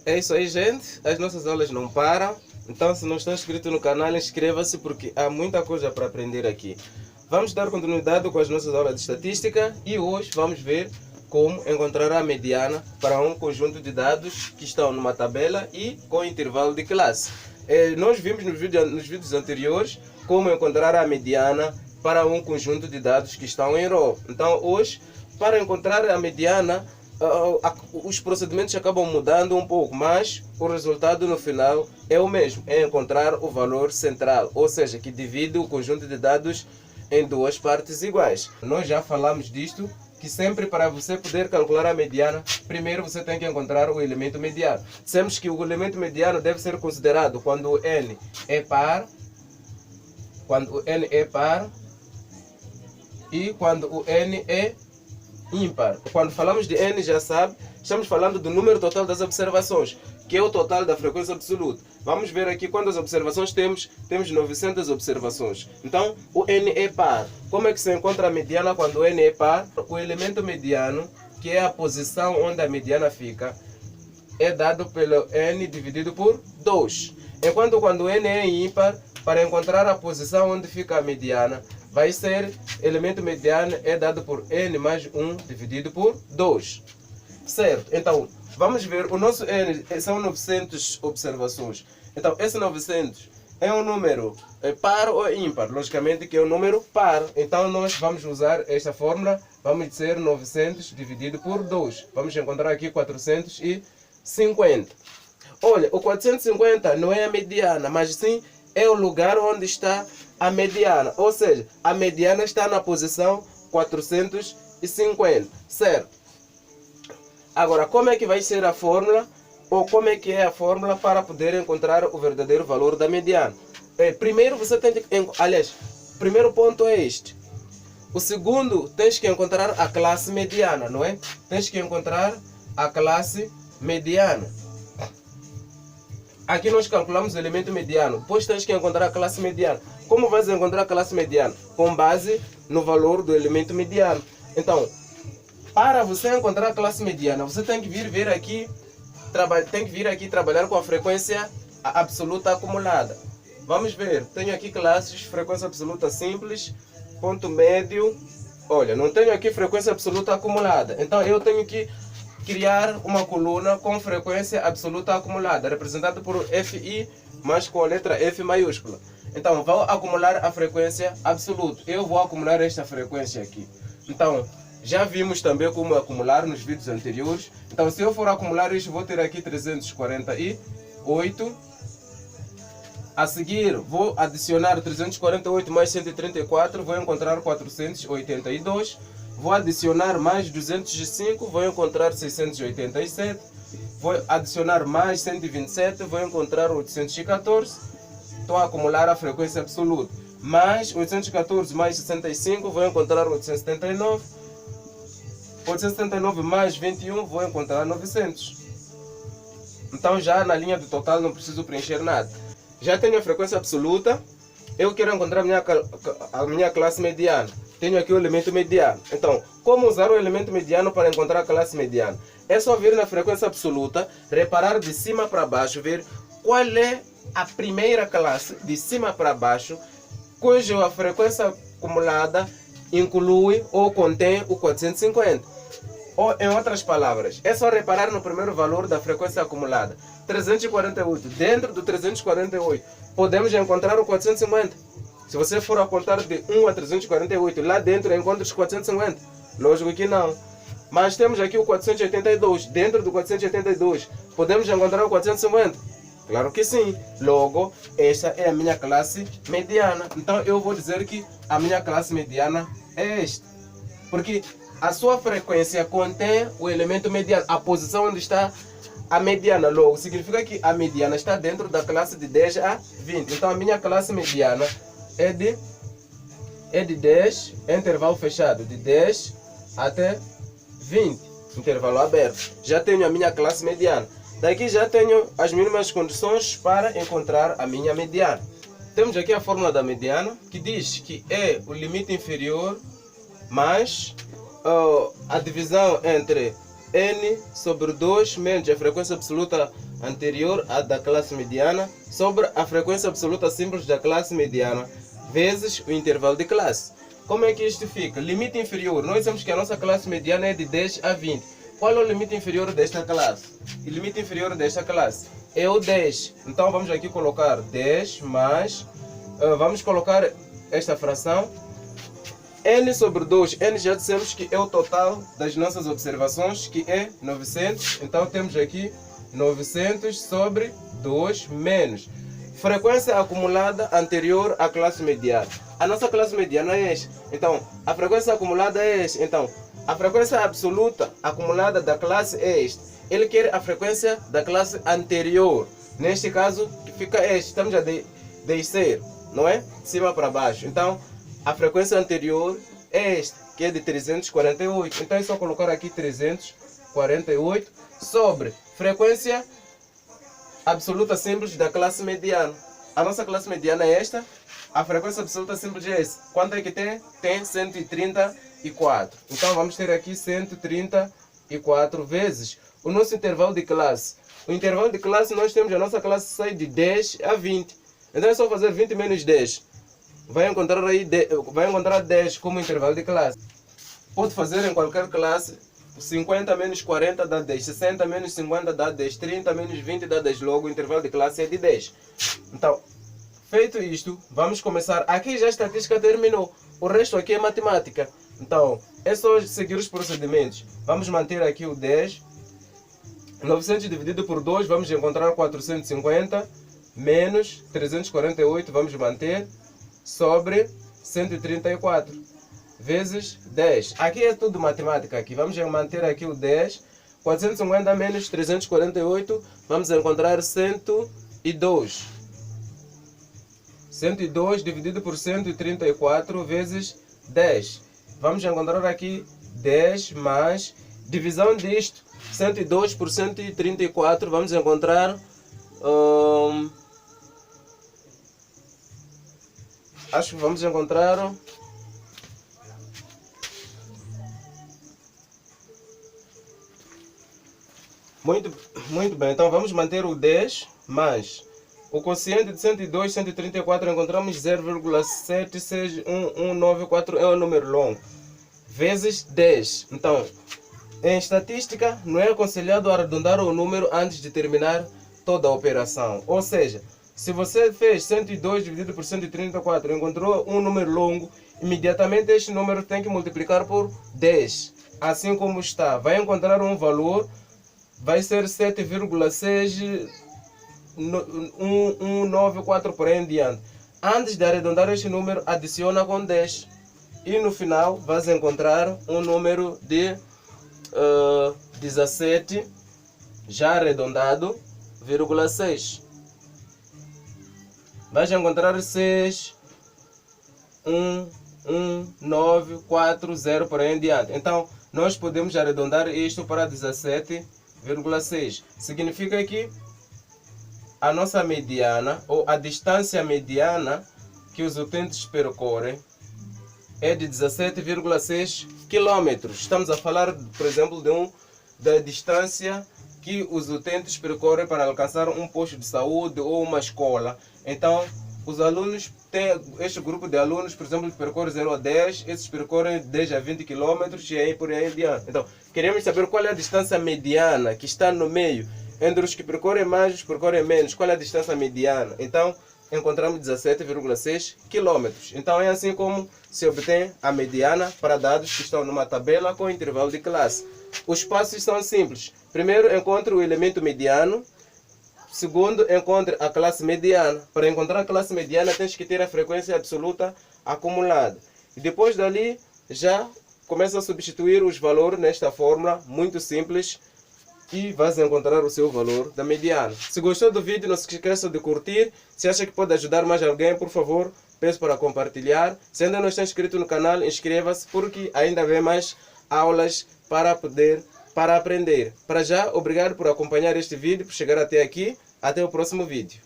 É isso aí, gente. As nossas aulas não param. Então, se não está inscrito no canal, inscreva-se porque há muita coisa para aprender aqui. Vamos dar continuidade com as nossas aulas de estatística e hoje vamos ver como encontrar a mediana para um conjunto de dados que estão numa tabela e com intervalo de classe. Nós vimos nos vídeos anteriores como encontrar a mediana para um conjunto de dados que estão em row. Então, hoje, para encontrar a mediana, os procedimentos acabam mudando um pouco, mas o resultado no final é o mesmo, é encontrar o valor central, ou seja, que divide o conjunto de dados em duas partes iguais. Nós já falamos disto, que sempre para você poder calcular a mediana, primeiro você tem que encontrar o elemento mediano. Dissemos que o elemento mediano deve ser considerado quando o n é par, e quando o n é ímpar. Quando falamos de n, já sabe, estamos falando do número total das observações, que é o total da frequência absoluta. Vamos ver aqui quantas observações temos. Temos 900 observações. Então, o n é par. Como é que se encontra a mediana quando o n é par? O elemento mediano, que é a posição onde a mediana fica, é dado pelo n dividido por 2. Enquanto quando o n é ímpar, para encontrar a posição onde fica a mediana, vai ser elemento mediano é dado por n mais 1 dividido por 2. Certo? Então, vamos ver, o nosso n são 900 observações. Então, esse 900 é um número par ou ímpar? Logicamente que é um número par. Então, nós vamos usar esta fórmula. Vamos dizer 900 dividido por 2. Vamos encontrar aqui 450. Olha, o 450 não é a mediana, mas sim é o lugar onde está a mediana. Ou seja, a mediana está na posição 450. Certo? Agora, como é que vai ser a fórmula? Ou como é que é a fórmula para poder encontrar o verdadeiro valor da mediana? Primeiro você tem que... Aliás, o primeiro ponto é este. O segundo, tens que encontrar a classe mediana, não é? Tens que encontrar a classe mediana. Aqui nós calculamos o elemento mediano. Depois tens que encontrar a classe mediana. Como vais encontrar a classe mediana? Com base no valor do elemento mediano. Então, para você encontrar a classe mediana, você tem que vir aqui trabalhar com a frequência absoluta acumulada. Vamos ver. Tenho aqui classes, frequência absoluta simples, ponto médio. Olha, não tenho aqui frequência absoluta acumulada. Então, eu tenho que criar uma coluna com frequência absoluta acumulada, representada por FI, mas com a letra F maiúscula. Então, vou acumular a frequência absoluta. Eu vou acumular esta frequência aqui. Então, já vimos também como acumular nos vídeos anteriores. Então, se eu for acumular isto, vou ter aqui 348. A seguir, vou adicionar 348 mais 134, vou encontrar 482. Vou adicionar mais 205, vou encontrar 687. Vou adicionar mais 127, vou encontrar 814. Estou a acumular a frequência absoluta. Mais 814 mais 65, vou encontrar 879. 879 mais 21, vou encontrar 900. Então já na linha do total não preciso preencher nada. Já tenho a frequência absoluta. Eu quero encontrar a minha classe mediana. Tenho aqui o elemento mediano. Então, como usar o elemento mediano para encontrar a classe mediana? É só vir na frequência absoluta, reparar de cima para baixo, ver qual é a primeira classe de cima para baixo, cuja frequência acumulada inclui ou contém o 450. Ou, em outras palavras, é só reparar no primeiro valor da frequência acumulada. 348. Dentro do 348, podemos encontrar o 450. Se você for a contar de 1 a 348, lá dentro encontra os 450. Lógico que não. Mas temos aqui o 482. Dentro do 482, podemos encontrar o 450? Claro que sim. Logo, esta é a minha classe mediana. Então, eu vou dizer que a minha classe mediana é esta. Porque a sua frequência contém o elemento mediano, a posição onde está a mediana. Logo, significa que a mediana está dentro da classe de 10 a 20. Então, a minha classe mediana é de 10, intervalo fechado, de 10 até 20, intervalo aberto. Já tenho a minha classe mediana. Daqui já tenho as mínimas condições para encontrar a minha mediana. Temos aqui a fórmula da mediana, que diz que é o limite inferior mais a divisão entre n sobre 2 menos a frequência absoluta anterior à da classe mediana sobre a frequência absoluta simples da classe mediana vezes o intervalo de classe. Como é que isto fica? Limite inferior. Nós dizemos que a nossa classe mediana é de 10 a 20. Qual é o limite inferior desta classe? O limite inferior desta classe é o 10. Então vamos aqui colocar 10 mais... vamos colocar esta fração. N sobre 2. N já dissemos que é o total das nossas observações, que é 900. Então temos aqui 900 sobre 2 menos frequência acumulada anterior à classe mediana. A nossa classe mediana é esta. Então, a frequência acumulada é esta. Então, a frequência absoluta acumulada da classe é esta. Ele quer a frequência da classe anterior. Neste caso, fica esta. Estamos a descer, não é? De cima para baixo. Então, a frequência anterior é esta, que é de 348. Então, é só colocar aqui 348 sobre frequência absoluta simples da classe mediana. A nossa classe mediana é esta. A frequência absoluta simples é essa. Quanto é que tem? Tem 134. Então vamos ter aqui 134 vezes o nosso intervalo de classe. O intervalo de classe, nós temos a nossa classe sai de 10 a 20. Então é só fazer 20 menos 10. Vai encontrar aí vai encontrar 10 como intervalo de classe. Pode fazer em qualquer classe. 50 menos 40 dá 10, 60 menos 50 dá 10, 30 menos 20 dá 10, logo o intervalo de classe é de 10. Então, feito isto, vamos começar. Aqui já a estatística terminou, o resto aqui é matemática. Então, é só seguir os procedimentos. Vamos manter aqui o 10, 900 dividido por 2, vamos encontrar 450, menos 348, vamos manter, sobre 134. Vezes 10. Aqui é tudo matemática. Aqui. Vamos manter aqui o 10. 450 menos 348. Vamos encontrar 102. 102 dividido por 134 vezes 10. Vamos encontrar aqui 10 mais divisão disto. 102 por 134. Vamos encontrar... acho que vamos encontrar... Muito bem, então vamos manter o 10 mais o quociente de 102, 134, encontramos 0,76194, é um número longo, vezes 10. Então, em estatística, não é aconselhado arredondar o número antes de terminar toda a operação. Ou seja, se você fez 102 dividido por 134 e encontrou um número longo, imediatamente este número tem que multiplicar por 10. Assim como está, vai encontrar um valor... vai ser 7,6194 por aí em diante. Antes de arredondar este número, adiciona com 10. E no final, vais encontrar um número de 17, já arredondado, 0,6. Vais encontrar 6,11940 por aí em diante. Então, nós podemos arredondar isto para 17,6. Significa que a nossa mediana, ou a distância mediana que os utentes percorrem é de 17,6 km. Estamos a falar, por exemplo, da distância que os utentes percorrem para alcançar um posto de saúde ou uma escola. Então, os alunos têm este grupo de alunos, por exemplo, que percorre 0 a 10, esses percorrem 10 a 20 km e aí por aí em diante. Então, queremos saber qual é a distância mediana que está no meio, entre os que percorrem mais e os que percorrem menos, qual é a distância mediana. Então, encontramos 17,6 km. Então, é assim como se obtém a mediana para dados que estão numa tabela com intervalo de classe. Os passos são simples. Primeiro, encontre o elemento mediano. Segundo, encontre a classe mediana. Para encontrar a classe mediana, tens que ter a frequência absoluta acumulada. E depois dali, já começa a substituir os valores nesta fórmula, muito simples, e vais encontrar o seu valor da mediana. Se gostou do vídeo, não se esqueça de curtir. Se acha que pode ajudar mais alguém, por favor, peço para compartilhar. Se ainda não está inscrito no canal, inscreva-se, porque ainda vem mais aulas para aprender. Para já, obrigado por acompanhar este vídeo, por chegar até aqui. Até o próximo vídeo.